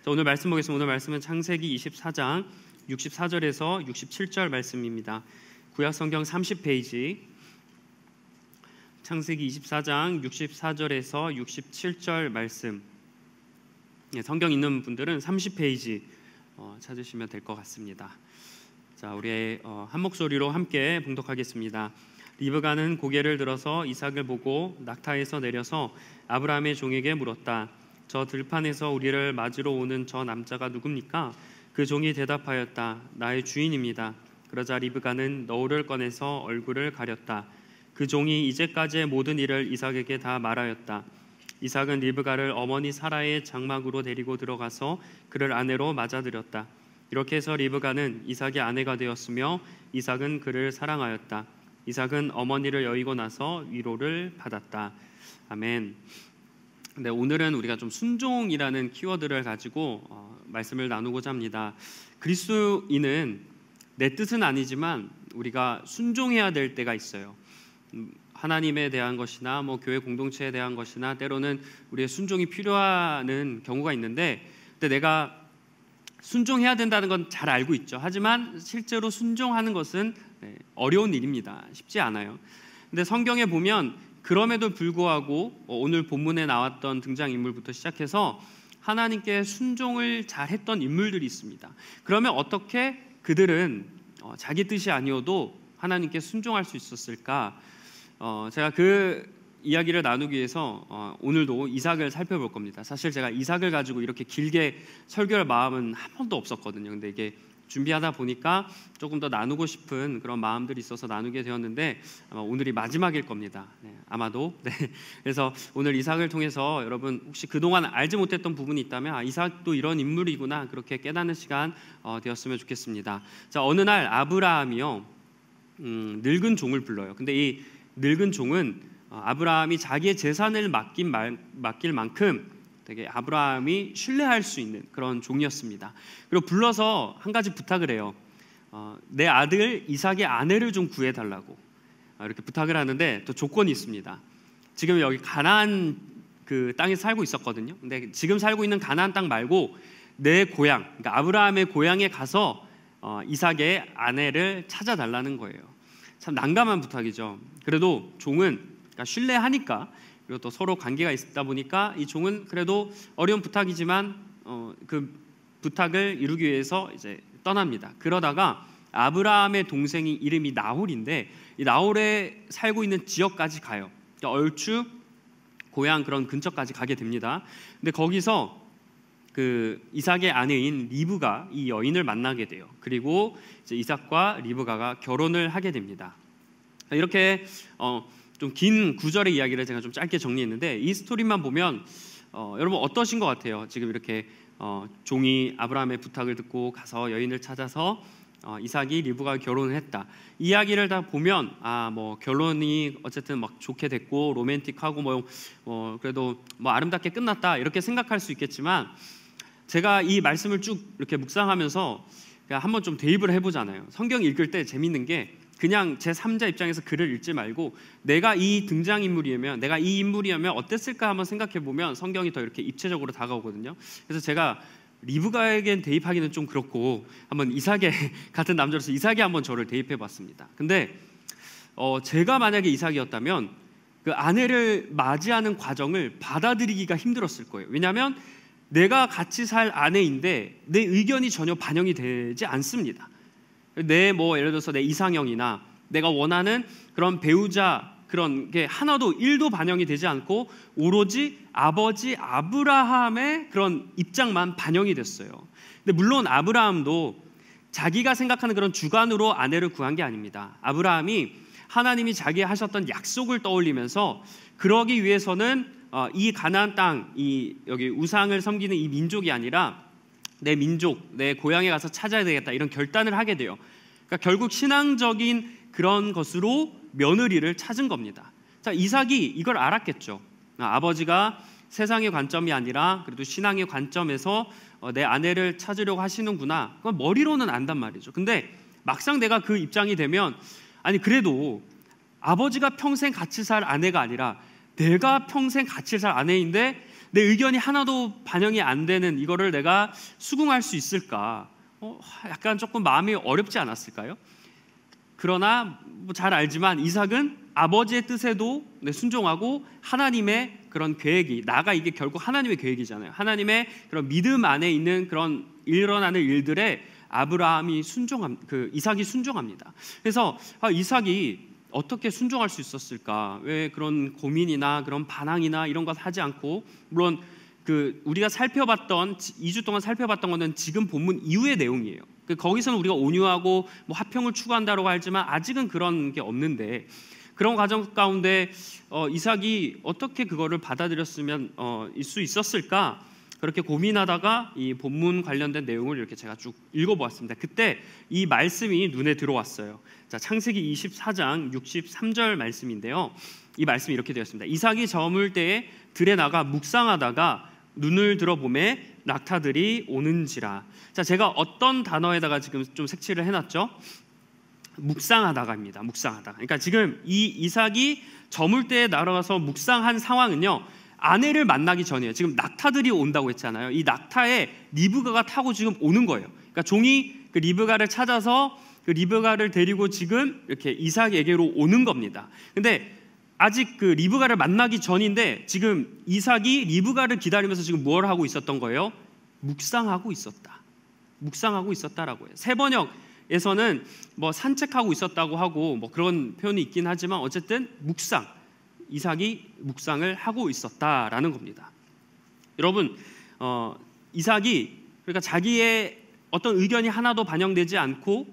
자, 오늘 말씀 보겠습니다. 오늘 말씀은 창세기 24장 64절에서 67절 말씀입니다. 구약성경 30페이지, 창세기 24장 64절에서 67절 말씀. 성경 있는 분들은 30페이지 찾으시면 될 것 같습니다. 자, 우리 한 목소리로 함께 봉독하겠습니다. 리브가는 고개를 들어서 이삭을 보고 낙타에서 내려서 아브라함의 종에게 물었다. 저 들판에서 우리를 맞으러 오는 저 남자가 누굽니까? 그 종이 대답하였다. 나의 주인입니다. 그러자 리브가는 너울을 꺼내서 얼굴을 가렸다. 그 종이 이제까지의 모든 일을 이삭에게 다 말하였다. 이삭은 리브가를 어머니 사라의 장막으로 데리고 들어가서 그를 아내로 맞아들였다. 이렇게 해서 리브가는 이삭의 아내가 되었으며 이삭은 그를 사랑하였다. 이삭은 어머니를 여의고 나서 위로를 받았다. 아멘. 네, 오늘은 우리가 좀 순종이라는 키워드를 가지고 말씀을 나누고자 합니다. 그리스도인은 내 뜻은 아니지만 우리가 순종해야 될 때가 있어요. 하나님에 대한 것이나 교회 공동체에 대한 것이나 때로는 우리의 순종이 필요한 경우가 있는데, 근데 내가 순종해야 된다는 건 잘 알고 있죠. 하지만 실제로 순종하는 것은 어려운 일입니다. 쉽지 않아요. 근데 성경에 보면 그럼에도 불구하고 오늘 본문에 나왔던 등장인물부터 시작해서 하나님께 순종을 잘했던 인물들이 있습니다. 그러면 어떻게 그들은 자기 뜻이 아니어도 하나님께 순종할 수 있었을까? 제가 그 이야기를 나누기 위해서 오늘도 이삭을 살펴볼 겁니다. 사실 제가 이삭을 가지고 이렇게 길게 설교할 마음은 한 번도 없었거든요. 근데 이게 준비하다 보니까 조금 더 나누고 싶은 그런 마음들이 있어서 나누게 되었는데 아마 오늘이 마지막일 겁니다. 아마도. 그래서 오늘 이삭을 통해서 여러분 혹시 그동안 알지 못했던 부분이 있다면 이삭도 이런 인물이구나, 그렇게 깨닫는 시간 되었으면 좋겠습니다. 자, 어느 날 아브라함이요 늙은 종을 불러요. 근데 이 늙은 종은 아브라함이 자기의 재산을 맡길 만큼 되게 아브라함이 신뢰할 수 있는 그런 종이었습니다. 그리고 불러서 한 가지 부탁을 해요. 내 아들 이삭의 아내를 좀 구해달라고 이렇게 부탁을 하는데 또 조건이 있습니다. 지금 여기 가나안 그 땅에 살고 있었거든요. 근데 지금 살고 있는 가나안 땅 말고 내 고향, 그러니까 아브라함의 고향에 가서 이삭의 아내를 찾아달라는 거예요. 참 난감한 부탁이죠. 그래도 종은 그러니까 신뢰하니까, 그리고 또 서로 관계가 있다 보니까 이 종은 그래도 어려운 부탁이지만 그 부탁을 이루기 위해서 이제 떠납니다. 그러다가 아브라함의 동생이 이름이 나홀인데 이 나홀에 살고 있는 지역까지 가요. 그러니까 얼추 고향 그런 근처까지 가게 됩니다. 근데 거기서 그 이삭의 아내인 리브가 이 여인을 만나게 돼요. 그리고 이제 이삭과 리브가가 결혼을 하게 됩니다. 이렇게 좀 긴 구절의 이야기를 제가 좀 짧게 정리했는데 이 스토리만 보면 여러분 어떠신 것 같아요? 지금 이렇게 종이 아브라함의 부탁을 듣고 가서 여인을 찾아서 이삭이 리브가 결혼을 했다. 이야기를 다 보면 결혼이 어쨌든 막 좋게 됐고 로맨틱하고 그래도 아름답게 끝났다 이렇게 생각할 수 있겠지만, 제가 이 말씀을 쭉 이렇게 묵상하면서 한번 좀 대입을 해보잖아요. 성경 읽을 때 재밌는 게 그냥 제3자 입장에서 글을 읽지 말고 내가 이 등장인물이면, 내가 이 인물이면 어땠을까 한번 생각해보면 성경이 더 이렇게 입체적으로 다가오거든요. 그래서 제가 리브가에겐 대입하기는 좀 그렇고 한번 이삭의 같은 남자로서 이삭이 한번 저를 대입해봤습니다. 근데 제가 만약에 이삭이었다면 그 아내를 맞이하는 과정을 받아들이기가 힘들었을 거예요. 왜냐하면 내가 같이 살 아내인데 내 의견이 전혀 반영이 되지 않습니다. 내 예를 들어서 내 이상형이나 내가 원하는 그런 배우자 그런 게 하나도 1도 반영이 되지 않고 오로지 아버지 아브라함의 그런 입장만 반영이 됐어요. 근데 물론 아브라함도 자기가 생각하는 그런 주관으로 아내를 구한 게 아닙니다. 아브라함이 하나님이 자기에 하셨던 약속을 떠올리면서 그러기 위해서는 이 가나안 땅, 여기 우상을 섬기는 이 민족이 아니라 내 민족, 내 고향에 가서 찾아야 되겠다 이런 결단을 하게 돼요. 그러니까 결국 신앙적인 그런 것으로 며느리를 찾은 겁니다. 자, 이삭이 이걸 알았겠죠. 아버지가 세상의 관점이 아니라 그래도 신앙의 관점에서 내 아내를 찾으려고 하시는구나. 그건 머리로는 안단 말이죠. 근데 막상 내가 그 입장이 되면 그래도 아버지가 평생 같이 살 아내가 아니라 내가 평생 같이 살 아내인데 내 의견이 하나도 반영이 안 되는 이거를 내가 수긍할 수 있을까? 약간 조금 마음이 어렵지 않았을까요? 그러나 잘 알지만 이삭은 아버지의 뜻에도 순종하고 하나님의 그런 계획이, 나가 이게 결국 하나님의 계획이잖아요. 하나님의 그런 믿음 안에 있는 그런 일어나는 일들에 이삭이 순종합니다. 그래서 이삭이 어떻게 순종할 수 있었을까? 왜 그런 고민이나 그런 반항이나 이런 것 하지 않고, 물론 우리가 2주 동안 살펴봤던 것은 지금 본문 이후의 내용이에요. 거기서는 우리가 온유하고 화평을 추구한다고 하지만 아직은 그런 게 없는데, 그런 과정 가운데 이삭이 어떻게 그거를 받아들였으면 수 있었을까? 그렇게 고민하다가 이 본문 관련된 내용을 이렇게 제가 쭉 읽어보았습니다. 그때 이 말씀이 눈에 들어왔어요. 자, 창세기 24장 63절 말씀인데요. 이 말씀이 이렇게 되었습니다. 이삭이 저물 때에 들에 나가 묵상하다가 눈을 들어보매 낙타들이 오는지라. 자, 제가 어떤 단어에다가 지금 좀 색칠을 해놨죠? 묵상하다가입니다. 묵상하다가. 그러니까 지금 이 이삭이 저물 때에 날아가서 묵상한 상황은요, 아내를 만나기 전이에요. 지금 낙타들이 온다고 했잖아요. 이 낙타에 리브가가 타고 지금 오는 거예요. 그러니까 종이 그 리브가를 찾아서 그 리브가를 데리고 지금 이렇게 이삭에게로 오는 겁니다. 근데 아직 그 리브가를 만나기 전인데 지금 이삭이 리브가를 기다리면서 지금 뭘 하고 있었던 거예요? 묵상하고 있었다. 묵상하고 있었다라고 해요. 새 번역에서는 산책하고 있었다고 하고 그런 표현이 있긴 하지만 어쨌든 이삭이 묵상을 하고 있었다라는 겁니다. 여러분, 이삭이 그러니까 자기의 어떤 의견이 하나도 반영되지 않고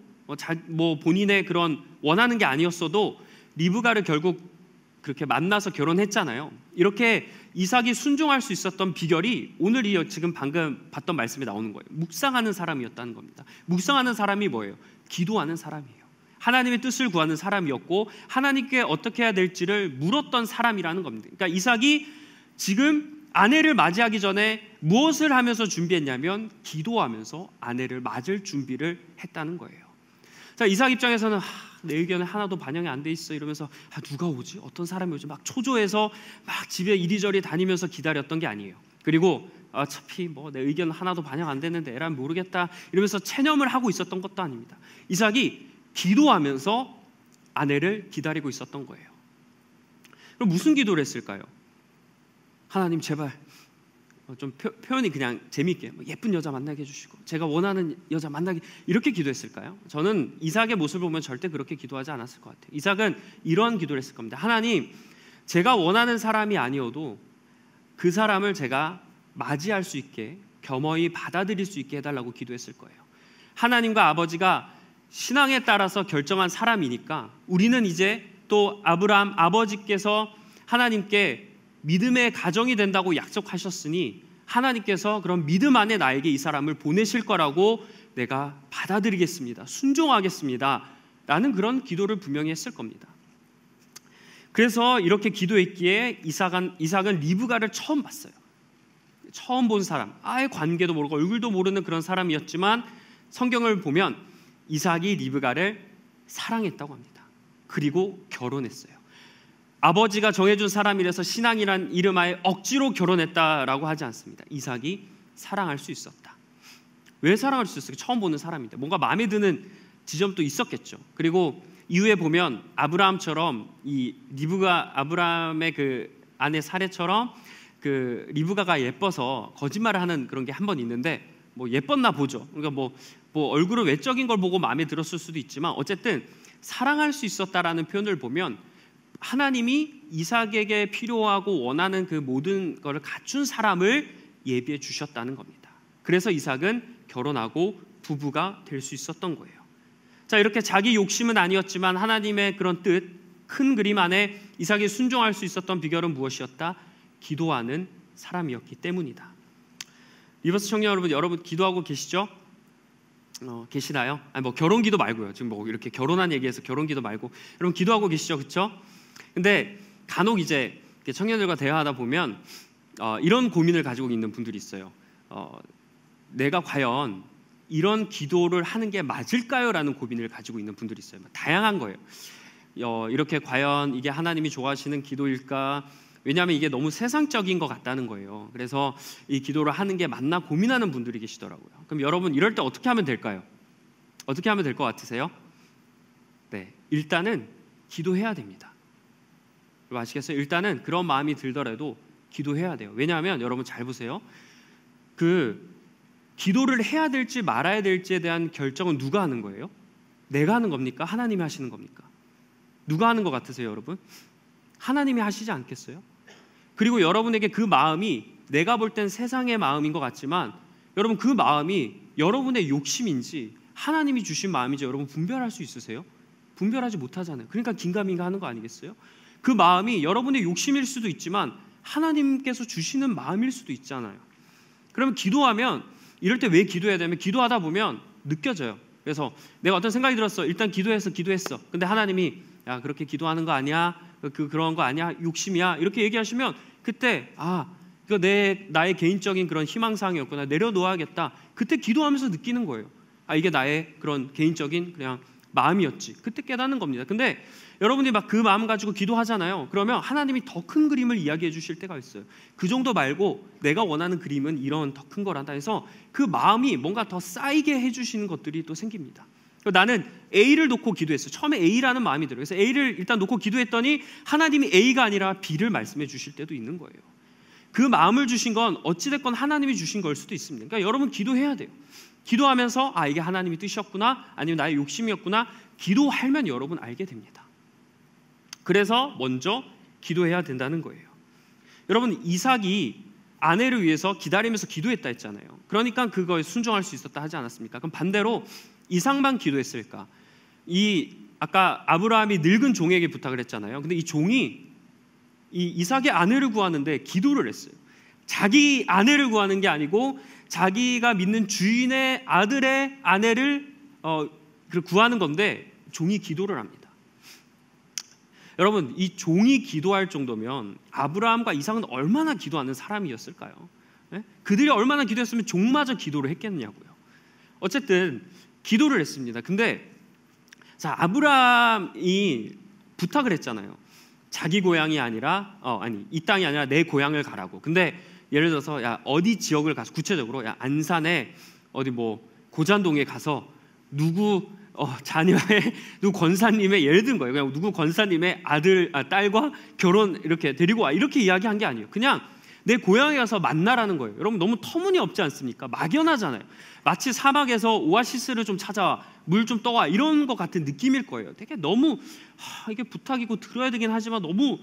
본인의 그런 원하는 게 아니었어도 리브가를 결국 그렇게 만나서 결혼했잖아요. 이렇게 이삭이 순종할 수 있었던 비결이 오늘 지금 방금 봤던 말씀에 나오는 거예요. 묵상하는 사람이었다는 겁니다. 묵상하는 사람이 뭐예요? 기도하는 사람이에요. 하나님의 뜻을 구하는 사람이었고 하나님께 어떻게 해야 될지를 물었던 사람이라는 겁니다. 그러니까 이삭이 지금 아내를 맞이하기 전에 무엇을 하면서 준비했냐면 기도하면서 아내를 맞을 준비를 했다는 거예요. 자, 이삭 입장에서는 내 의견은 하나도 반영이 안 돼 있어 이러면서 누가 오지? 어떤 사람이 오지? 막 초조해서 막 집에 이리저리 다니면서 기다렸던 게 아니에요. 그리고 어차피 내 의견은 하나도 반영 안 됐는데 에란 모르겠다 이러면서 체념을 하고 있었던 것도 아닙니다. 이삭이 기도하면서 아내를 기다리고 있었던 거예요. 그럼 무슨 기도를 했을까요? 하나님 제발 좀 표현이 그냥 재미있게 예쁜 여자 만나게 해주시고 제가 원하는 여자 만나게, 이렇게 기도했을까요? 저는 이삭의 모습을 보면 절대 그렇게 기도하지 않았을 것 같아요. 이삭은 이런 기도를 했을 겁니다. 하나님, 제가 원하는 사람이 아니어도 그 사람을 제가 맞이할 수 있게 겸허히 받아들일 수 있게 해달라고 기도했을 거예요. 하나님과 아버지가 신앙에 따라서 결정한 사람이니까 우리는 이제 또 아브라함 아버지께서 하나님께 믿음의 가정이 된다고 약속하셨으니 하나님께서 그런 믿음 안에 나에게 이 사람을 보내실 거라고 내가 받아들이겠습니다. 순종하겠습니다. 라는 그런 기도를 분명히 했을 겁니다. 그래서 이렇게 기도했기에 이삭은 리브가를 처음 봤어요. 처음 본 사람, 아예 관계도 모르고 얼굴도 모르는 그런 사람이었지만 성경을 보면 이삭이 리브가를 사랑했다고 합니다. 그리고 결혼했어요. 아버지가 정해준 사람이라서 신앙이란 이름하에 억지로 결혼했다라고 하지 않습니다. 이삭이 사랑할 수 있었다. 왜 사랑할 수 있었을까? 처음 보는 사람인데 뭔가 마음에 드는 지점도 있었겠죠. 그리고 이후에 보면 아브라함처럼 이 리브가 아브라함의 그 아내 사례처럼 그 리브가가 예뻐서 거짓말을 하는 그런 게 한 번 있는데 예뻤나 보죠. 그러니까 얼굴은 외적인 걸 보고 마음에 들었을 수도 있지만 어쨌든 사랑할 수 있었다라는 표현을 보면 하나님이 이삭에게 필요하고 원하는 그 모든 것을 갖춘 사람을 예비해 주셨다는 겁니다. 그래서 이삭은 결혼하고 부부가 될 수 있었던 거예요. 자, 이렇게 자기 욕심은 아니었지만 하나님의 그런 뜻, 큰 그림 안에 이삭이 순종할 수 있었던 비결은 무엇이었다? 기도하는 사람이었기 때문이다. 리버스 청년 여러분 기도하고 계시죠? 계시나요? 결혼 기도 말고요. 지금 이렇게 결혼한 얘기해서 결혼 기도 말고 여러분 기도하고 계시죠, 그렇죠? 근데 간혹 이제 청년들과 대화하다 보면 이런 고민을 가지고 있는 분들이 있어요. 내가 과연 이런 기도를 하는 게 맞을까요? 라는 고민을 가지고 있는 분들이 있어요. 다양한 거예요. 이렇게 과연 이게 하나님이 좋아하시는 기도일까? 왜냐하면 이게 너무 세상적인 것 같다는 거예요. 그래서 이 기도를 하는 게 맞나 고민하는 분들이 계시더라고요. 그럼 여러분 이럴 때 어떻게 하면 될까요? 어떻게 하면 될 것 같으세요? 네, 일단은 기도해야 됩니다. 아시겠어요? 일단은 그런 마음이 들더라도 기도해야 돼요. 왜냐하면 여러분 잘 보세요. 기도를 해야 될지 말아야 될지에 대한 결정은 누가 하는 거예요? 내가 하는 겁니까? 하나님이 하시는 겁니까? 누가 하는 것 같으세요, 여러분? 하나님이 하시지 않겠어요? 그리고 여러분에게 그 마음이 내가 볼 땐 세상의 마음인 것 같지만 여러분 그 마음이 여러분의 욕심인지 하나님이 주신 마음인지 여러분 분별할 수 있으세요? 분별하지 못하잖아요. 그러니까 긴가민가 하는 거 아니겠어요? 그 마음이 여러분의 욕심일 수도 있지만 하나님께서 주시는 마음일 수도 있잖아요. 그러면 기도하면 이럴 때 왜 기도해야 되면 기도하다 보면 느껴져요. 그래서 내가 어떤 생각이 들었어. 일단 기도했어. 근데 하나님이 야 그렇게 기도하는 거 아니야? 그런 거 아니야? 욕심이야? 이렇게 얘기하시면 그때 이거 나의 개인적인 그런 희망사항이었구나. 내려놓아야겠다. 그때 기도하면서 느끼는 거예요. 이게 나의 그런 개인적인 그냥 마음이었지. 그때 깨닫는 겁니다. 근데 여러분이 막 그 마음 가지고 기도하잖아요. 그러면 하나님이 더 큰 그림을 이야기해 주실 때가 있어요. 그 정도 말고 내가 원하는 그림은 이런 더 큰 거란다 해서 그 마음이 뭔가 더 쌓이게 해주시는 것들이 또 생깁니다. 나는 A를 놓고 기도했어요. 처음에 A라는 마음이 들어요. 그래서 A를 일단 놓고 기도했더니 하나님이 A가 아니라 B를 말씀해 주실 때도 있는 거예요. 그 마음을 주신 건 어찌됐건 하나님이 주신 걸 수도 있습니다. 그러니까 여러분 기도해야 돼요. 기도하면서 이게 하나님의 뜻이었구나 아니면 나의 욕심이었구나 기도하면 여러분 알게 됩니다. 그래서 먼저 기도해야 된다는 거예요. 여러분 이삭이 아내를 위해서 기다리면서 기도했다 했잖아요. 그러니까 그거에 순종할 수 있었다 하지 않았습니까? 그럼 반대로 이삭만 기도했을까? 아까 아브라함이 늙은 종에게 부탁을 했잖아요. 근데 이 종이 이 이삭의 아내를 구하는데 기도를 했어요. 자기 아내를 구하는 게 아니고 자기가 믿는 주인의 아들의 아내를 구하는 건데 종이 기도를 합니다. 여러분 이 종이 기도할 정도면 아브라함과 이삭은 얼마나 기도하는 사람이었을까요? 네? 그들이 얼마나 기도했으면 종마저 기도를 했겠냐고요. 어쨌든 기도를 했습니다. 근데 아브라함이 부탁을 했잖아요. 자기 고향이 아니라 이 땅이 아니라 내 고향을 가라고. 근데 예를 들어서 어디 지역을 가서 구체적으로 안산에 어디 고잔동에 가서 누구 자녀의 누구 권사님의 예를 든 거예요. 그냥 누구 권사님의 딸과 결혼 이렇게 데리고 와 이렇게 이야기한 게 아니에요. 그냥 내 고향에 가서 만나라는 거예요. 여러분 너무 터무니없지 않습니까? 막연하잖아요. 마치 사막에서 오아시스를 좀 찾아와 물 좀 떠와 이런 것 같은 느낌일 거예요. 되게 너무 이게 부탁이고 들어야 되긴 하지만 너무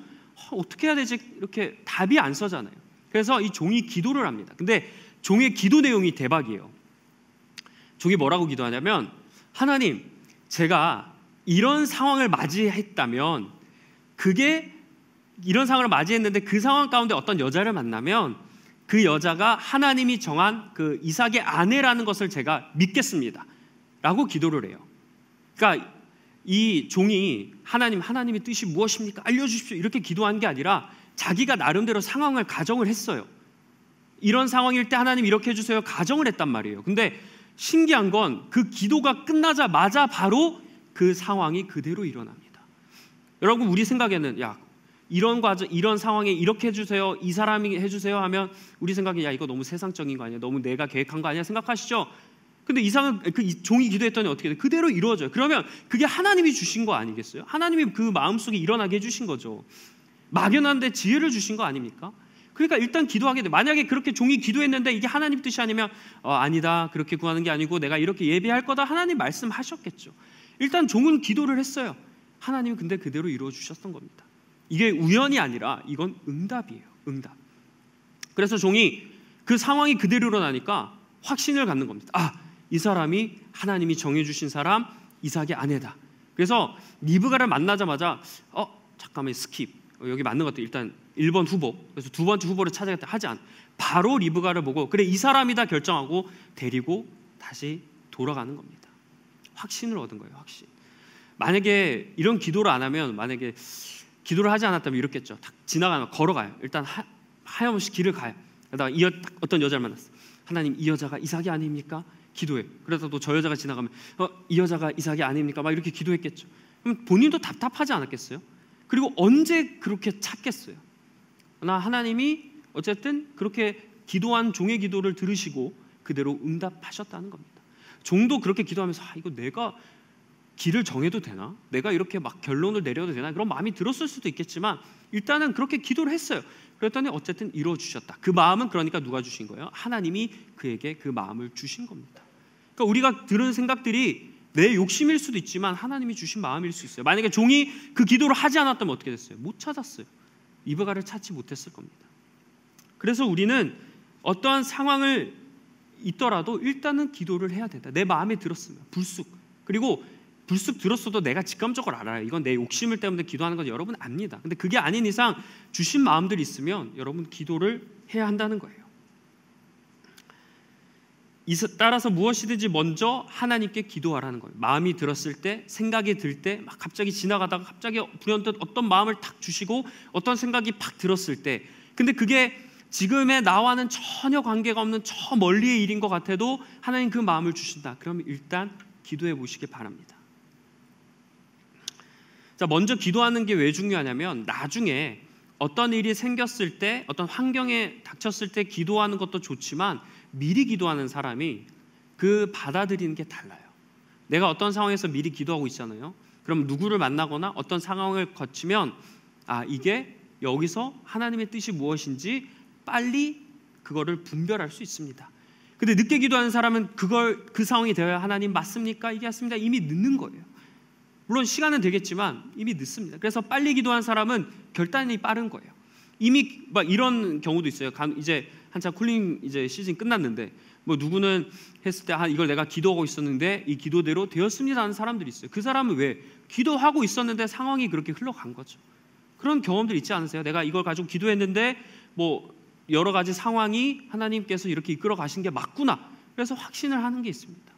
어떻게 해야 되지? 이렇게 답이 안 서잖아요. 그래서 이 종이 기도를 합니다. 근데 종의 기도 내용이 대박이에요. 종이 뭐라고 기도하냐면 하나님 제가 이런 상황을 맞이했다면 이런 상황을 맞이했는데 그 상황 가운데 어떤 여자를 만나면 그 여자가 하나님이 정한 그 이삭의 아내라는 것을 제가 믿겠습니다 라고 기도를 해요. 그러니까 이 종이 하나님의 뜻이 무엇입니까? 알려주십시오 이렇게 기도한 게 아니라 자기가 나름대로 상황을 가정을 했어요. 이런 상황일 때 하나님 이렇게 해주세요 가정을 했단 말이에요. 근데 신기한 건 그 기도가 끝나자마자 바로 그 상황이 그대로 일어납니다. 여러분 우리 생각에는 이런 상황에 이렇게 해주세요 이 사람이 해주세요 하면 우리 생각에 이거 너무 세상적인 거 아니야? 너무 내가 계획한 거 아니야? 생각하시죠? 근데 이상은 그 종이 기도했더니 어떻게 돼? 그대로 이루어져요. 그러면 그게 하나님이 주신 거 아니겠어요? 하나님이 그 마음속에 일어나게 해주신 거죠. 막연한데 지혜를 주신 거 아닙니까? 그러니까 일단 기도하게 돼. 만약에 그렇게 종이 기도했는데 이게 하나님 뜻이 아니면 아니다 그렇게 구하는 게 아니고 내가 이렇게 예배할 거다 하나님 말씀하셨겠죠. 일단 종은 기도를 했어요. 하나님은 근데 그대로 이루어 주셨던 겁니다. 이게 우연이 아니라 이건 응답이에요. 응답. 그래서 종이 그 상황이 그대로 일어나니까 확신을 갖는 겁니다. 이 사람이 하나님이 정해주신 사람 이삭의 아내다. 그래서 리브가를 만나자마자 잠깐만 스킵 여기 맞는 것 같아. 일단 1번 후보 그래서 두 번째 후보를 찾아야겠다 하지 않아. 바로 리브가를 보고 그래 이 사람이다 결정하고 데리고 다시 돌아가는 겁니다. 확신을 얻은 거예요. 확신. 만약에 이런 기도를 안 하면 만약에 기도를 하지 않았다면 이렇겠죠. 딱 지나가면 걸어가요. 일단 하염없이 길을 가요. 그러다가 어떤 여자를 만났어. 하나님 이 여자가 이삭이 아닙니까? 기도해. 그래서 또 저 여자가 지나가면 이 여자가 이삭이 아닙니까? 막 이렇게 기도했겠죠. 그럼 본인도 답답하지 않았겠어요? 그리고 언제 그렇게 찾겠어요? 그러나 하나님이 어쨌든 그렇게 기도한 종의 기도를 들으시고 그대로 응답하셨다는 겁니다. 종도 그렇게 기도하면서 이거 내가 길을 정해도 되나? 내가 이렇게 막 결론을 내려도 되나? 그런 마음이 들었을 수도 있겠지만 일단은 그렇게 기도를 했어요. 그랬더니 어쨌든 이루어주셨다. 그 마음은 그러니까 누가 주신 거예요? 하나님이 그에게 그 마음을 주신 겁니다. 그러니까 우리가 들은 생각들이 내 욕심일 수도 있지만 하나님이 주신 마음일 수 있어요. 만약에 종이 그 기도를 하지 않았다면 어떻게 됐어요? 못 찾았어요. 이브가를 찾지 못했을 겁니다. 그래서 우리는 어떠한 상황을 있더라도 일단은 기도를 해야 된다. 내 마음에 들었으면 불쑥, 그리고 불쑥 들었어도 내가 직감적으로 알아요. 이건 내 욕심을 때문에 기도하는 건 여러분 압니다. 근데 그게 아닌 이상 주신 마음들이 있으면 여러분 기도를 해야 한다는 거예요. 따라서 무엇이든지 먼저 하나님께 기도하라는 거예요. 마음이 들었을 때, 생각이 들 때, 막 갑자기 지나가다가 갑자기 불현듯 어떤 마음을 탁 주시고 어떤 생각이 팍 들었을 때, 근데 그게 지금의 나와는 전혀 관계가 없는 저 멀리의 일인 것 같아도 하나님 그 마음을 주신다. 그러면 일단 기도해 보시기 바랍니다. 자, 먼저 기도하는 게 왜 중요하냐면 나중에 어떤 일이 생겼을 때, 어떤 환경에 닥쳤을 때 기도하는 것도 좋지만 미리 기도하는 사람이 그 받아들이는 게 달라요. 내가 어떤 상황에서 미리 기도하고 있잖아요. 그럼 누구를 만나거나 어떤 상황을 거치면 이게 여기서 하나님의 뜻이 무엇인지 빨리 그거를 분별할 수 있습니다. 근데 늦게 기도하는 사람은 그 상황이 되어야 하나님 맞습니까? 이게 맞습니다. 이미 늦는 거예요. 물론 시간은 되겠지만 이미 늦습니다. 그래서 빨리 기도한 사람은 결단이 빠른 거예요. 이미 막 이런 경우도 있어요. 이제 한참 쿨링 이제 시즌 끝났는데 뭐 누구는 했을 때 이걸 내가 기도하고 있었는데 이 기도대로 되었습니다 하는 사람들이 있어요. 그 사람은 왜? 기도하고 있었는데 상황이 그렇게 흘러간 거죠. 그런 경험들 있지 않으세요? 내가 이걸 가지고 기도했는데 뭐 여러 가지 상황이 하나님께서 이렇게 이끌어 가신 게 맞구나. 그래서 확신을 하는 게 있습니다.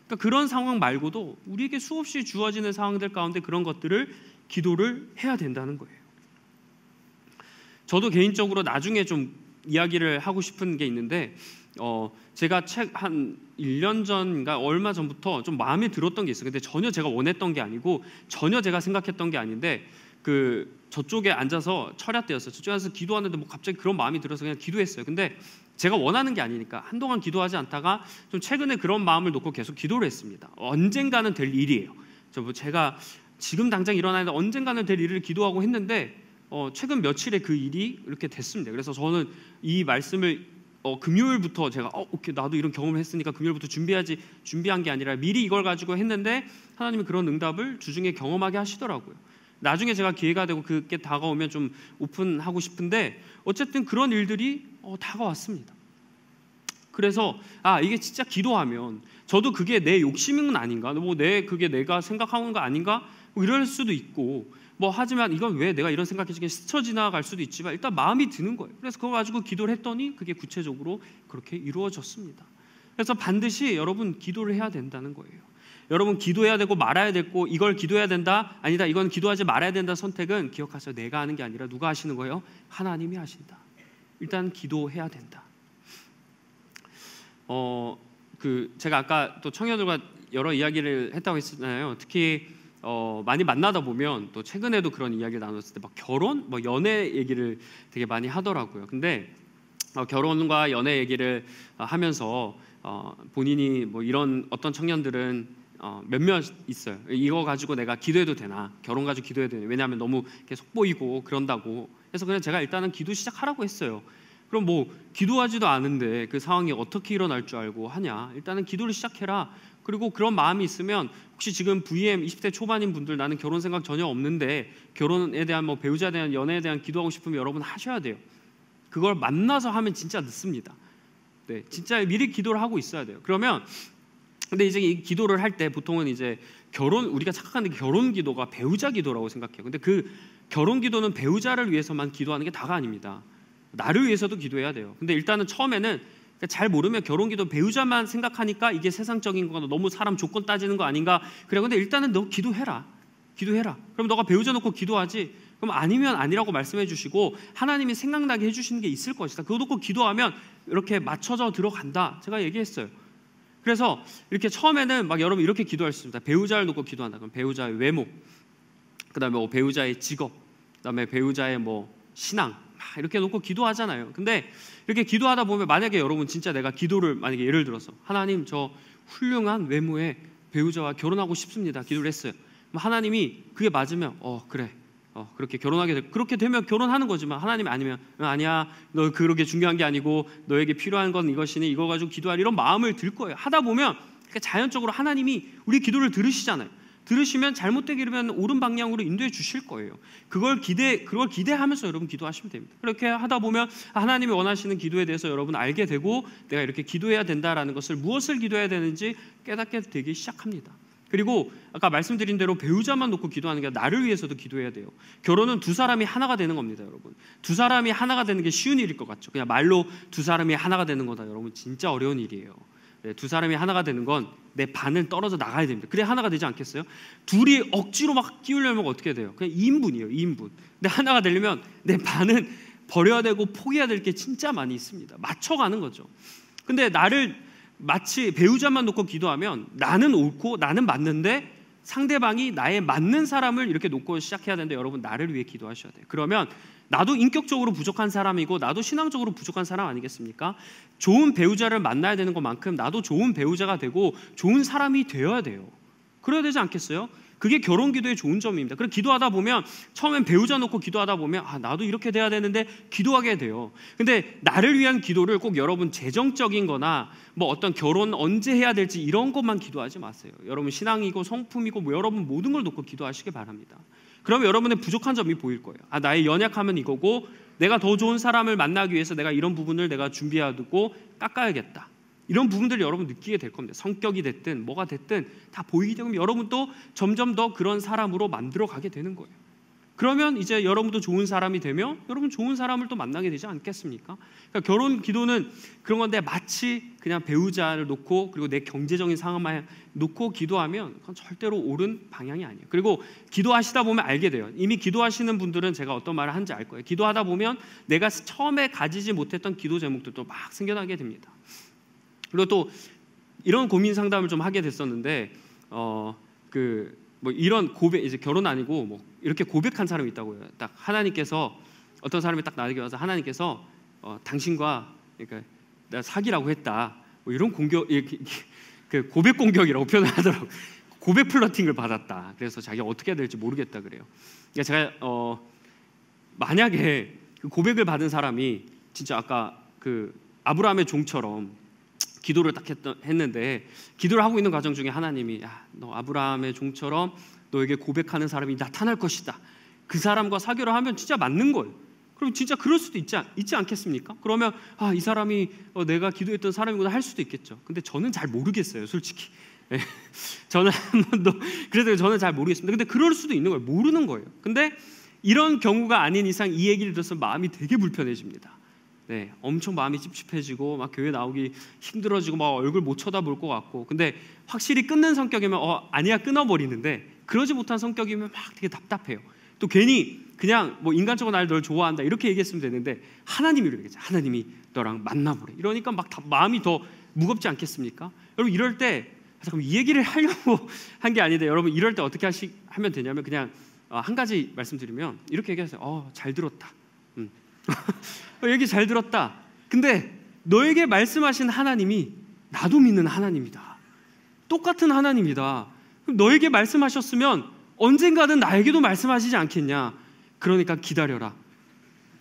그러니까 그런 상황 말고도 우리에게 수없이 주어지는 상황들 가운데 그런 것들을 기도를 해야 된다는 거예요. 저도 개인적으로 나중에 좀 이야기를 하고 싶은 게 있는데 제가 책 한 1년 전인가 얼마 전부터 좀 마음에 들었던 게 있어요. 근데 전혀 제가 원했던 게 아니고 전혀 제가 생각했던 게 아닌데 저쪽에 앉아서 철야 때였어요. 저쪽에 앉아서 기도하는데 뭐 갑자기 그런 마음이 들어서 그냥 기도했어요. 근데 제가 원하는 게 아니니까 한동안 기도하지 않다가 좀 최근에 그런 마음을 놓고 계속 기도를 했습니다. 언젠가는 될 일이에요. 제가 지금 당장 일어나는데 언젠가는 될 일을 기도하고 했는데 최근 며칠에 그 일이 이렇게 됐습니다. 그래서 저는 이 말씀을 금요일부터 제가 오케이 나도 이런 경험을 했으니까 금요일부터 준비한 게 아니라 미리 이걸 가지고 했는데 하나님이 그런 응답을 주중에 경험하게 하시더라고요. 나중에 제가 기회가 되고 그게 다가오면 좀 오픈하고 싶은데 어쨌든 그런 일들이 다가왔습니다. 그래서 이게 진짜 기도하면 저도 그게 내 욕심인 건 아닌가, 그게 내가 생각하는 거 아닌가, 이럴 수도 있고 하지만 이건 왜 내가 이런 생각이 스쳐 지나갈 수도 있지만 일단 마음이 드는 거예요. 그래서 그거 가지고 기도를 했더니 그게 구체적으로 그렇게 이루어졌습니다. 그래서 반드시 여러분 기도를 해야 된다는 거예요. 여러분 기도해야 되고 말아야 되고 이걸 기도해야 된다, 아니다 이건 기도하지 말아야 된다 선택은 기억하세요. 내가 하는 게 아니라 누가 하시는 거예요? 하나님이 하신다. 일단 기도해야 된다. 제가 아까 또 청년들과 여러 이야기를 했다고 했잖아요. 특히 많이 만나다 보면 또 최근에도 그런 이야기를 나눴을 때 막 결혼, 연애 얘기를 되게 많이 하더라고요. 근데 결혼과 연애 얘기를 하면서 본인이 이런 어떤 청년들은 몇몇 있어요. 이거 가지고 내가 기도해도 되나? 결혼 가지고 기도해도 되나? 왜냐하면 너무 이렇게 속보이고 그런다고. 그래서 그냥 제가 일단은 기도 시작하라고 했어요. 그럼 기도하지도 않은데 그 상황이 어떻게 일어날 줄 알고 하냐? 일단은 기도를 시작해라. 그리고 그런 마음이 있으면 혹시 지금 VM 20대 초반인 분들 나는 결혼 생각 전혀 없는데 결혼에 대한 배우자에 대한 연애에 대한 기도하고 싶으면 여러분 하셔야 돼요. 그걸 만나서 하면 진짜 늦습니다. 네, 진짜 미리 기도를 하고 있어야 돼요. 근데 이제 이 기도를 할 때 보통은 이제 우리가 착각하는 게 결혼 기도가 배우자 기도라고 생각해요. 근데 그 결혼 기도는 배우자를 위해서만 기도하는 게 다가 아닙니다. 나를 위해서도 기도해야 돼요. 근데 일단은 처음에는 잘 모르면 결혼 기도 배우자만 생각하니까 이게 세상적인 거나 너무 사람 조건 따지는 거 아닌가 그래. 근데 일단은 너 기도해라. 그럼 너가 배우자 놓고 기도하지. 그럼 아니면 아니라고 말씀해 주시고 하나님이 생각나게 해주시는 게 있을 것이다. 그거 놓고 기도하면 이렇게 맞춰져 들어간다. 제가 얘기했어요. 그래서 이렇게 처음에는 여러분 이렇게 기도할 수 있습니다. 배우자를 놓고 기도한다. 그럼 배우자의 외모, 그다음에 배우자의 직업, 그다음에 배우자의 신앙, 막 이렇게 놓고 기도하잖아요. 근데 이렇게 기도하다 보면 만약에 여러분 진짜 내가 기도를 만약에 예를 들어서 하나님 저 훌륭한 외모의 배우자와 결혼하고 싶습니다. 기도를 했어요. 하나님이 그게 맞으면 그래. 그렇게 결혼하게 돼. 그렇게 되면 결혼하는 거지만 하나님이 아니면 아니야. 너 그렇게 중요한 게 아니고 너에게 필요한 건 이것이니 이거 가지고 기도할 이런 마음을 들 거예요. 하다 보면 자연적으로 하나님이 우리 기도를 들으시잖아요. 들으시면 잘못되게 이러면 옳은 방향으로 인도해 주실 거예요. 그걸 기대하면서 여러분 기도하시면 됩니다. 그렇게 하다 보면 하나님이 원하시는 기도에 대해서 여러분 알게 되고 내가 이렇게 기도해야 된다라는 것을 무엇을 기도해야 되는지 깨닫게 되기 시작합니다. 그리고 아까 말씀드린 대로 배우자만 놓고 기도하는 게 아니라 나를 위해서도 기도해야 돼요. 결혼은 두 사람이 하나가 되는 겁니다, 여러분. 두 사람이 하나가 되는 게 쉬운 일일 것 같죠. 그냥 말로 두 사람이 하나가 되는 거다, 여러분. 진짜 어려운 일이에요. 두 사람이 하나가 되는 건 내 반은 떨어져 나가야 됩니다. 그래 하나가 되지 않겠어요? 둘이 억지로 막 끼우려면 어떻게 돼요? 그냥 2인분이에요, 2인분. 근데 하나가 되려면 내 반은 버려야 되고 포기해야 될 게 진짜 많이 있습니다. 맞춰가는 거죠. 근데 나를 마치 배우자만 놓고 기도하면 나는 옳고 나는 맞는데 상대방이 나의 맞는 사람을 이렇게 놓고 시작해야 되는데 여러분 나를 위해 기도하셔야 돼요. 그러면 나도 인격적으로 부족한 사람이고 나도 신앙적으로 부족한 사람 아니겠습니까? 좋은 배우자를 만나야 되는 것만큼 나도 좋은 배우자가 되고 좋은 사람이 되어야 돼요. 그래야 되지 않겠어요? 그게 결혼 기도의 좋은 점입니다. 그래서 기도하다 보면 처음엔 배우자 놓고 기도하다 보면 나도 이렇게 돼야 되는데 기도하게 돼요. 근데 나를 위한 기도를 꼭 여러분 재정적인 거나 뭐 어떤 결혼 언제 해야 될지 이런 것만 기도하지 마세요. 여러분 신앙이고 성품이고 뭐 여러분 모든 걸 놓고 기도하시기 바랍니다. 그러면 여러분의 부족한 점이 보일 거예요. 나의 연약함은 이거고 내가 더 좋은 사람을 만나기 위해서 내가 이런 부분을 내가 준비해두고 깎아야겠다. 이런 부분들을 여러분 느끼게 될 겁니다. 성격이 됐든 뭐가 됐든 다 보이기 때문에 여러분도 점점 더 그런 사람으로 만들어가게 되는 거예요. 그러면 이제 여러분도 좋은 사람이 되면 여러분 좋은 사람을 또 만나게 되지 않겠습니까? 그러니까 결혼 기도는 그런 건데 마치 그냥 배우자를 놓고 그리고 내 경제적인 상황만 놓고 기도하면 그건 절대로 옳은 방향이 아니에요. 그리고 기도하시다 보면 알게 돼요. 이미 기도하시는 분들은 제가 어떤 말을 하는지 알 거예요. 기도하다 보면 내가 처음에 가지지 못했던 기도 제목들도 막 생겨나게 됩니다. 그리고 또 이런 고민 상담을 좀 하게 됐었는데 뭐 이런 고백 이제 결혼 아니고 뭐 이렇게 고백한 사람이 있다고요. 딱 하나님께서 어떤 사람이 딱 나에게 와서 하나님께서 당신과 그러니까 내가 사귀라고 했다. 뭐 이런 공격 그 고백 공격이라고 표현을 하더라고. 고백 플러팅을 받았다. 그래서 자기가 어떻게 해야 될지 모르겠다 그래요. 그러니까 제가 만약에 그 고백을 받은 사람이 진짜 아까 그 아브라함의 종처럼 기도를 딱 했는데 기도를 하고 있는 과정 중에 하나님이 너 아브라함의 종처럼 너에게 고백하는 사람이 나타날 것이다. 그 사람과 사귀라 하면 진짜 맞는 거예요. 그럼 진짜 그럴 수도 있지 않겠습니까? 그러면 이 사람이 내가 기도했던 사람이구나 할 수도 있겠죠. 근데 저는 잘 모르겠어요, 솔직히. 저는 한 번도 그래서 저는 잘 모르겠습니다. 근데 그럴 수도 있는 거예요. 모르는 거예요. 근데 이런 경우가 아닌 이상 이 얘기를 들어서 마음이 되게 불편해집니다. 네, 엄청 마음이 찝찝해지고 막 교회 나오기 힘들어지고 막 얼굴 못 쳐다볼 것 같고 근데 확실히 끊는 성격이면 아니야 끊어버리는데 그러지 못한 성격이면 막 되게 답답해요. 또 괜히 그냥 뭐 인간적으로 널 좋아한다 이렇게 얘기했으면 되는데 하나님이 이러겠죠. 하나님이 너랑 만나보래. 이러니까 막 마음이 더 무겁지 않겠습니까? 여러분 이럴 때 잠깐 이 얘기를 하려고 한 게 아닌데 여러분 이럴 때 어떻게 하면 되냐면 그냥 한 가지 말씀드리면 이렇게 얘기하세요. 잘 들었다. 얘기 잘 들었다. 근데 너에게 말씀하신 하나님이 나도 믿는 하나님이다. 똑같은 하나님이다. 그럼 너에게 말씀하셨으면 언젠가는 나에게도 말씀하시지 않겠냐. 그러니까 기다려라.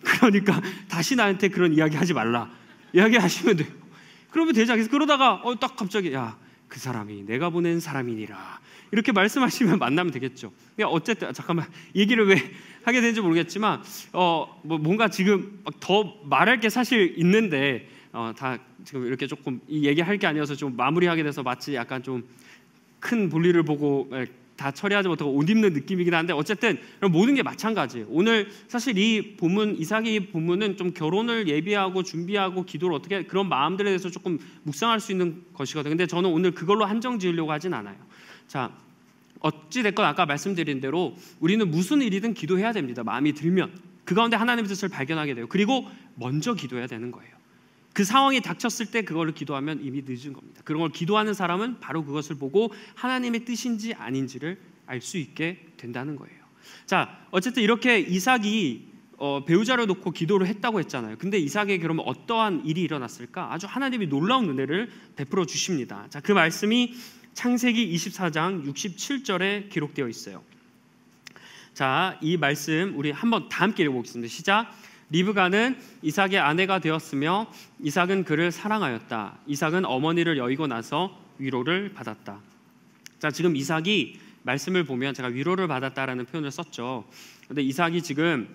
그러니까 다시 나한테 그런 이야기 하지 말라. 이야기하시면 돼요. 그러면 되지 않겠어요? 그러다가 딱 갑자기 그 사람이 내가 보낸 사람이니라. 이렇게 말씀하시면 만나면 되겠죠. 어쨌든 잠깐만 얘기를 왜 하게 되는지 모르겠지만 뭔가 지금 더 말할 게 사실 있는데 다 지금 이렇게 조금 이 얘기할 게 아니어서 좀 마무리하게 돼서 마치 약간 좀 큰 볼일을 보고 다 처리하지 못하고 옷 입는 느낌이긴 한데 어쨌든 모든 게 마찬가지예요. 오늘 사실 이 본문 이삭의 본문은 좀 결혼을 예비하고 준비하고 기도를 어떻게 그런 마음들에 대해서 조금 묵상할 수 있는 것이거든요. 근데 저는 오늘 그걸로 한정 지으려고 하진 않아요. 자, 어찌됐건 아까 말씀드린 대로 우리는 무슨 일이든 기도해야 됩니다. 마음이 들면 그 가운데 하나님의 뜻을 발견하게 돼요. 그리고 먼저 기도해야 되는 거예요. 그 상황이 닥쳤을 때 그거를 기도하면 이미 늦은 겁니다. 그런 걸 기도하는 사람은 바로 그것을 보고 하나님의 뜻인지 아닌지를 알 수 있게 된다는 거예요. 자, 어쨌든 이렇게 이삭이 배우자를 놓고 기도를 했다고 했잖아요. 근데 이삭에게 그러면 어떠한 일이 일어났을까? 아주 하나님이 놀라운 은혜를 베풀어 주십니다. 자, 그 말씀이 창세기 24장 67절에 기록되어 있어요. 자, 이 말씀 우리 한번 다 함께 읽어보겠습니다. 시작. 리브가는 이삭의 아내가 되었으며 이삭은 그를 사랑하였다. 이삭은 어머니를 여의고 나서 위로를 받았다. 자, 지금 이삭이 말씀을 보면 제가 위로를 받았다라는 표현을 썼죠. 근데 이삭이 지금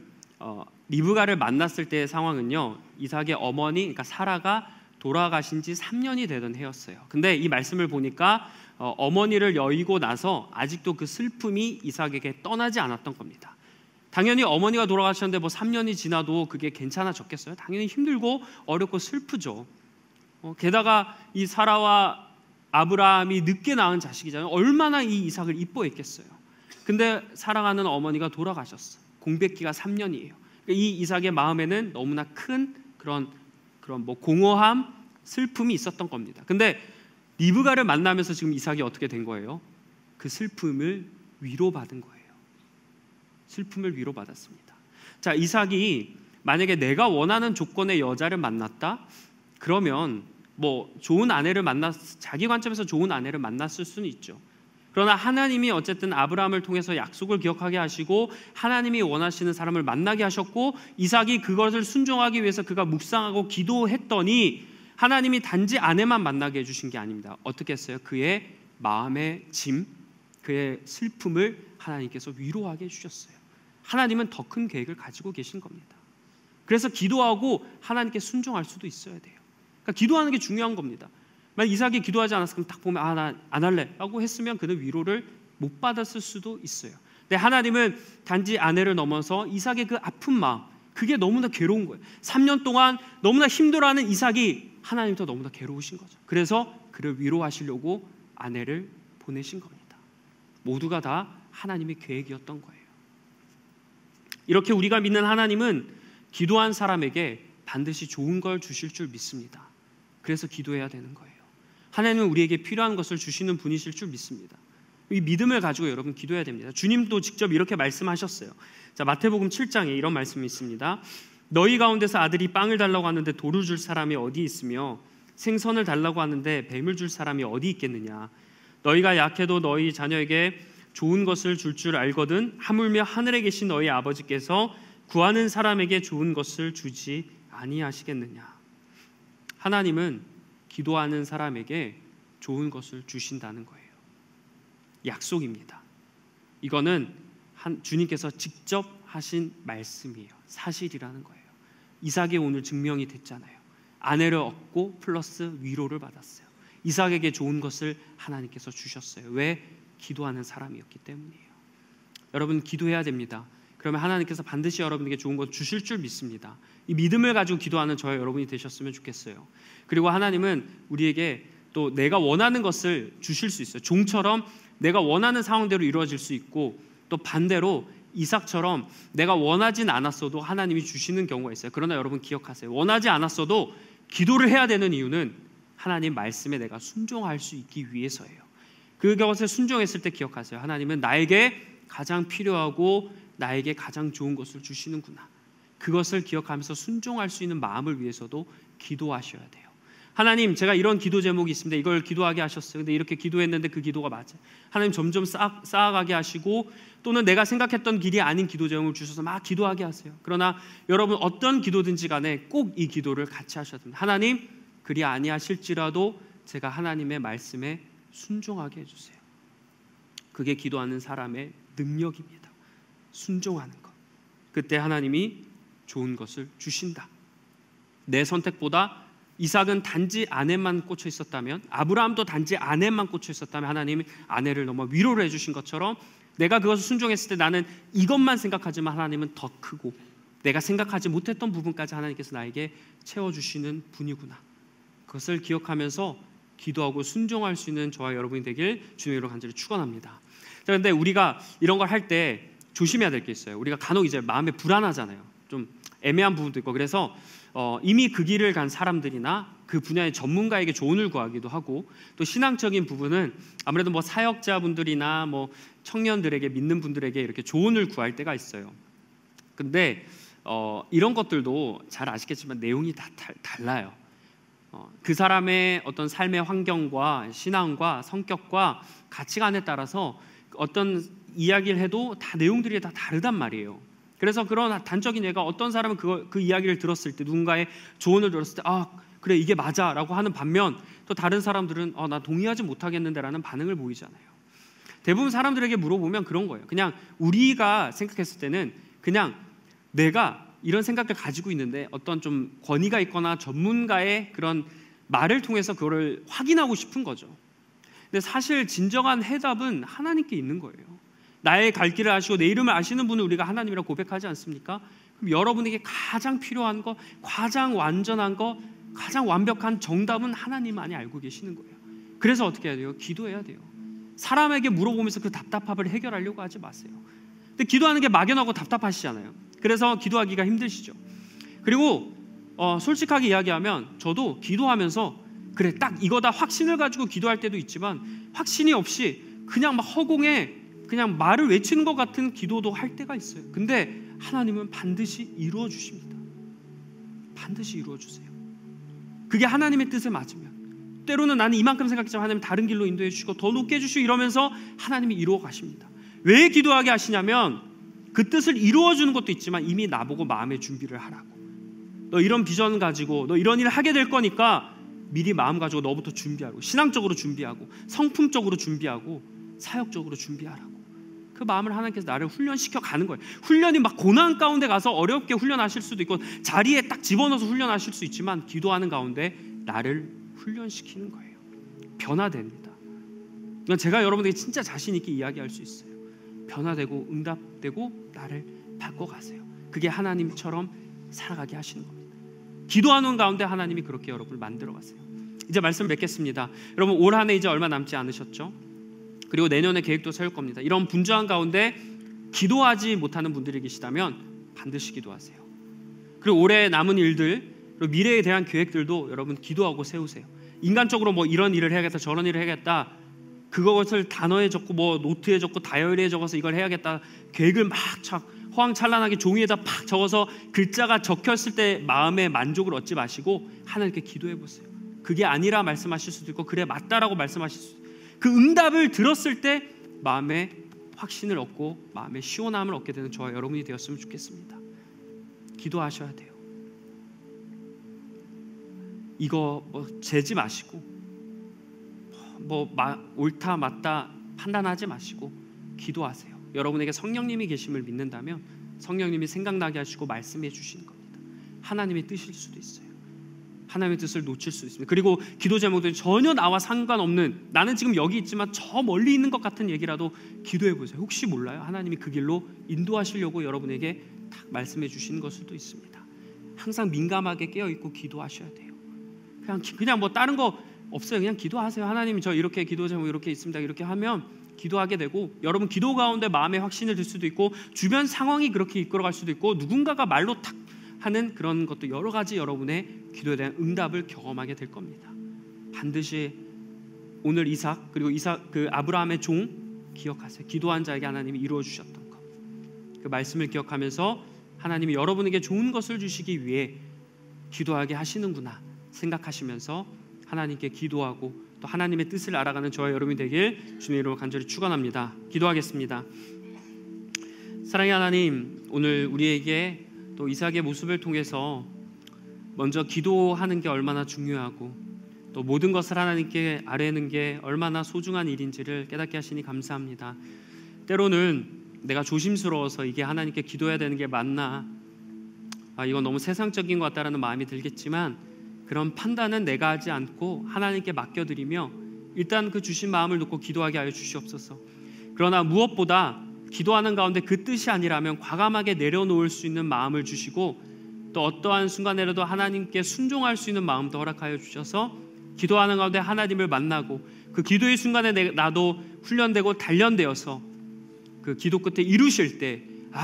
리브가를 만났을 때의 상황은요, 이삭의 어머니, 그러니까 사라가 돌아가신 지 3년이 되던 해였어요. 근데 이 말씀을 보니까 어머니를 여의고 나서 아직도 그 슬픔이 이삭에게 떠나지 않았던 겁니다. 당연히 어머니가 돌아가셨는데 뭐 3년이 지나도 그게 괜찮아졌겠어요? 당연히 힘들고 어렵고 슬프죠. 게다가 이 사라와 아브라함이 늦게 낳은 자식이잖아요. 얼마나 이 이삭을 이뻐했겠어요. 근데 사랑하는 어머니가 돌아가셨어요. 공백기가 3년이에요. 이 이삭의 마음에는 너무나 큰 그런 뭐 공허함, 슬픔이 있었던 겁니다. 근데 리브가를 만나면서 지금 이삭이 어떻게 된 거예요? 그 슬픔을 위로받은 거예요. 슬픔을 위로받았습니다. 자, 이삭이 만약에 내가 원하는 조건의 여자를 만났다? 그러면 뭐 좋은 아내를 자기 관점에서 좋은 아내를 만났을 수는 있죠. 그러나 하나님이 어쨌든 아브라함을 통해서 약속을 기억하게 하시고 하나님이 원하시는 사람을 만나게 하셨고 이삭이 그것을 순종하기 위해서 그가 묵상하고 기도했더니 하나님이 단지 아내만 만나게 해주신 게 아닙니다. 어떻게 했어요? 그의 마음의 짐, 그의 슬픔을 하나님께서 위로하게 해주셨어요. 하나님은 더 큰 계획을 가지고 계신 겁니다. 그래서 기도하고 하나님께 순종할 수도 있어야 돼요. 그러니까 기도하는 게 중요한 겁니다. 만약 이삭이 기도하지 않았으면 딱 보면 나 안 할래 라고 했으면 그는 위로를 못 받았을 수도 있어요. 근데 하나님은 단지 아내를 넘어서 이삭의 그 아픈 마음, 그게 너무나 괴로운 거예요. 3년 동안 너무나 힘들어하는 이삭이 하나님도 너무나 괴로우신 거죠. 그래서 그를 위로하시려고 아내를 보내신 겁니다. 모두가 다 하나님의 계획이었던 거예요. 이렇게 우리가 믿는 하나님은 기도한 사람에게 반드시 좋은 걸 주실 줄 믿습니다. 그래서 기도해야 되는 거예요. 하나님은 우리에게 필요한 것을 주시는 분이실 줄 믿습니다. 이 믿음을 가지고 여러분 기도해야 됩니다. 주님도 직접 이렇게 말씀하셨어요. 자, 마태복음 7장에 이런 말씀이 있습니다. 너희 가운데서 아들이 빵을 달라고 하는데 돌을 줄 사람이 어디 있으며 생선을 달라고 하는데 뱀을 줄 사람이 어디 있겠느냐. 너희가 약해도 너희 자녀에게 좋은 것을 줄 알거든 하물며 하늘에 계신 너희 아버지께서 구하는 사람에게 좋은 것을 주지 아니하시겠느냐. 하나님은 기도하는 사람에게 좋은 것을 주신다는 거예요. 약속입니다. 이거는 주님께서 직접 하신 말씀이에요. 사실이라는 거예요. 이삭이 오늘 증명이 됐잖아요. 아내를 얻고 플러스 위로를 받았어요. 이삭에게 좋은 것을 하나님께서 주셨어요. 왜? 기도하는 사람이었기 때문이에요. 여러분 기도해야 됩니다. 그러면 하나님께서 반드시 여러분에게 좋은 것 주실 줄 믿습니다. 이 믿음을 가지고 기도하는 저와 여러분이 되셨으면 좋겠어요. 그리고 하나님은 우리에게 또 내가 원하는 것을 주실 수 있어요. 종처럼 내가 원하는 상황대로 이루어질 수 있고 또 반대로 이삭처럼 내가 원하진 않았어도 하나님이 주시는 경우가 있어요. 그러나 여러분 기억하세요. 원하지 않았어도 기도를 해야 되는 이유는 하나님 말씀에 내가 순종할 수 있기 위해서예요. 그것에 순종했을 때 기억하세요. 하나님은 나에게 가장 필요하고 나에게 가장 좋은 것을 주시는구나. 그것을 기억하면서 순종할 수 있는 마음을 위해서도 기도하셔야 돼요. 하나님, 제가 이런 기도 제목이 있습니다. 이걸 기도하게 하셨어요. 근데 이렇게 기도했는데 그 기도가 맞아요. 하나님 점점 쌓아가게 하시고 또는 내가 생각했던 길이 아닌 기도 제목을 주셔서 막 기도하게 하세요. 그러나 여러분 어떤 기도든지 간에 꼭 이 기도를 같이 하셔야 됩니다. 하나님, 그리 아니하실지라도 제가 하나님의 말씀에 순종하게 해주세요. 그게 기도하는 사람의 능력입니다. 순종하는 것. 그때 하나님이 좋은 것을 주신다. 내 선택보다 이삭은 단지 아내만 꽂혀 있었다면, 아브라함도 단지 아내만 꽂혀 있었다면 하나님이 아내를 넘어 위로를 해주신 것처럼 내가 그것을 순종했을 때 나는 이것만 생각하지만 하나님은 더 크고 내가 생각하지 못했던 부분까지 하나님께서 나에게 채워주시는 분이구나. 그것을 기억하면서 기도하고 순종할 수 있는 저와 여러분이 되길 주님으로 간절히 축원합니다. 그런데 우리가 이런 걸 할 때 조심해야 될 게 있어요. 우리가 간혹 이제 마음에 불안하잖아요. 좀 애매한 부분도 있고 그래서 이미 그 길을 간 사람들이나 그 분야의 전문가에게 조언을 구하기도 하고 또 신앙적인 부분은 아무래도 뭐 사역자분들이나 뭐 청년들에게 믿는 분들에게 이렇게 조언을 구할 때가 있어요. 근데 이런 것들도 잘 아시겠지만 내용이 다 달라요. 그 사람의 어떤 삶의 환경과 신앙과 성격과 가치관에 따라서 어떤 이야기를 해도 다 내용들이 다 다르단 말이에요. 그래서 그런 단적인 예가 어떤 사람은 그 이야기를 들었을 때, 누군가의 조언을 들었을 때 그래 이게 맞아 라고 하는 반면, 또 다른 사람들은 나 동의하지 못하겠는데 라는 반응을 보이잖아요. 대부분 사람들에게 물어보면 그런 거예요. 그냥 우리가 생각했을 때는 그냥 내가 이런 생각을 가지고 있는데 어떤 좀 권위가 있거나 전문가의 그런 말을 통해서 그거를 확인하고 싶은 거죠. 근데 사실 진정한 해답은 하나님께 있는 거예요. 나의 갈 길을 아시고 내 이름을 아시는 분을 우리가 하나님이라고 고백하지 않습니까? 그럼 여러분에게 가장 필요한 거, 가장 완전한 거, 가장 완벽한 정답은 하나님만이 알고 계시는 거예요. 그래서 어떻게 해야 돼요? 기도해야 돼요. 사람에게 물어보면서 그 답답함을 해결하려고 하지 마세요. 근데 기도하는 게 막연하고 답답하시잖아요. 그래서 기도하기가 힘드시죠. 그리고 솔직하게 이야기하면 저도 기도하면서 그래 딱 이거다 확신을 가지고 기도할 때도 있지만, 확신이 없이 그냥 막 허공에 그냥 말을 외치는 것 같은 기도도 할 때가 있어요. 근데 하나님은 반드시 이루어 주십니다. 반드시 이루어 주세요. 그게 하나님의 뜻에 맞으면. 때로는 나는 이만큼 생각했지만 하나님 다른 길로 인도해 주시고 더 높게 해주시고 이러면서 하나님이 이루어 가십니다. 왜 기도하게 하시냐면 그 뜻을 이루어 주는 것도 있지만 이미 나보고 마음의 준비를 하라고. 너 이런 비전 가지고 너 이런 일을 하게 될 거니까 미리 마음 가지고 너부터 준비하고, 신앙적으로 준비하고, 성품적으로 준비하고, 사역적으로 준비하라고. 그 마음을 하나님께서 나를 훈련시켜 가는 거예요. 훈련이 막 고난 가운데 가서 어렵게 훈련하실 수도 있고 자리에 딱 집어넣어서 훈련하실 수 있지만, 기도하는 가운데 나를 훈련시키는 거예요. 변화됩니다. 제가 여러분에게 진짜 자신 있게 이야기할 수 있어요. 변화되고 응답되고 나를 바꿔가세요. 그게 하나님처럼 살아가게 하시는 겁니다. 기도하는 가운데 하나님이 그렇게 여러분을 만들어 가세요. 이제 말씀 맺겠습니다. 여러분 올 한 해 이제 얼마 남지 않으셨죠? 그리고 내년에 계획도 세울 겁니다. 이런 분주한 가운데 기도하지 못하는 분들이 계시다면 반드시 기도하세요. 그리고 올해 남은 일들, 그리고 미래에 대한 계획들도 여러분 기도하고 세우세요. 인간적으로 뭐 이런 일을 해야겠다, 저런 일을 해야겠다, 그것을 단어에 적고 뭐 노트에 적고 다이어리에 적어서 이걸 해야겠다, 계획을 막 호황찬란하게 종이에다 팍 적어서 글자가 적혔을 때 마음의 만족을 얻지 마시고 하나님께 기도해 보세요. 그게 아니라 말씀하실 수도 있고 그래 맞다라고 말씀하실 수도 있고, 그 응답을 들었을 때 마음의 확신을 얻고 마음의 시원함을 얻게 되는 저와 여러분이 되었으면 좋겠습니다. 기도하셔야 돼요. 이거 뭐 재지 마시고 옳다 맞다 판단하지 마시고 기도하세요. 여러분에게 성령님이 계심을 믿는다면 성령님이 생각나게 하시고 말씀해 주시는 겁니다. 하나님의 뜻일 수도 있어요. 하나님의 뜻을 놓칠 수 있습니다. 그리고 기도 제목들이 전혀 나와 상관없는, 나는 지금 여기 있지만 저 멀리 있는 것 같은 얘기라도 기도해 보세요. 혹시 몰라요. 하나님이 그 길로 인도하시려고 여러분에게 딱 말씀해 주시는 걸 수도 있습니다. 항상 민감하게 깨어있고 기도하셔야 돼요. 그냥 뭐 다른 거 없어요. 그냥 기도하세요. 하나님 저 이렇게 기도 제목 이렇게 있습니다. 이렇게 하면 기도하게 되고, 여러분 기도 가운데 마음의 확신을 들 수도 있고 주변 상황이 그렇게 이끌어갈 수도 있고 누군가가 말로 탁 하는 그런 것도 여러 가지 여러분의 기도에 대한 응답을 경험하게 될 겁니다. 반드시 오늘 이삭, 그리고 그 아브라함의 종 기억하세요. 기도한 자에게 하나님이 이루어 주셨던 것, 그 말씀을 기억하면서 하나님이 여러분에게 좋은 것을 주시기 위해 기도하게 하시는구나 생각하시면서 하나님께 기도하고 또 하나님의 뜻을 알아가는 저와 여러분이 되길 주님의 이름으로 간절히 축원합니다. 기도하겠습니다. 사랑의 하나님, 오늘 우리에게 또 이삭의 모습을 통해서 먼저 기도하는 게 얼마나 중요하고 또 모든 것을 하나님께 아뢰는 게 얼마나 소중한 일인지를 깨닫게 하시니 감사합니다. 때로는 내가 조심스러워서 이게 하나님께 기도해야 되는 게 맞나, 이건 너무 세상적인 것 같다라는 마음이 들겠지만 그런 판단은 내가 하지 않고 하나님께 맡겨드리며 일단 그 주신 마음을 놓고 기도하게 하여 주시옵소서. 그러나 무엇보다 기도하는 가운데 그 뜻이 아니라면 과감하게 내려놓을 수 있는 마음을 주시고 또 어떠한 순간에라도 하나님께 순종할 수 있는 마음도 허락하여 주셔서 기도하는 가운데 하나님을 만나고 그 기도의 순간에 나도 훈련되고 단련되어서 그 기도 끝에 이루실 때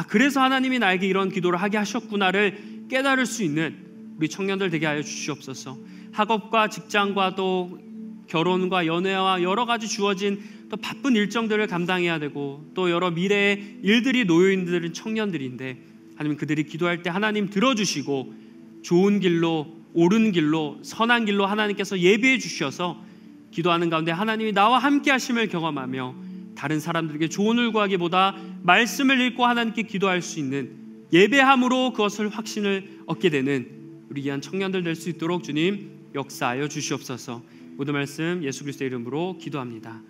그래서 하나님이 나에게 이런 기도를 하게 하셨구나를 깨달을 수 있는 우리 청년들 되게 하여 주시옵소서. 학업과 직장과 또 결혼과 연애와 여러 가지 주어진 또 바쁜 일정들을 감당해야 되고 또 여러 미래의 일들이 놓여 있는 청년들인데 하나님 그들이 기도할 때 하나님 들어주시고 좋은 길로, 옳은 길로, 선한 길로 하나님께서 예비해 주셔서 기도하는 가운데 하나님이 나와 함께 하심을 경험하며 다른 사람들에게 조언을 구하기보다 말씀을 읽고 하나님께 기도할 수 있는 예배함으로 그것을 확신을 얻게 되는 우리 귀한 청년들 될 수 있도록 주님 역사하여 주시옵소서. 모든 말씀 예수 그리스도의 이름으로 기도합니다.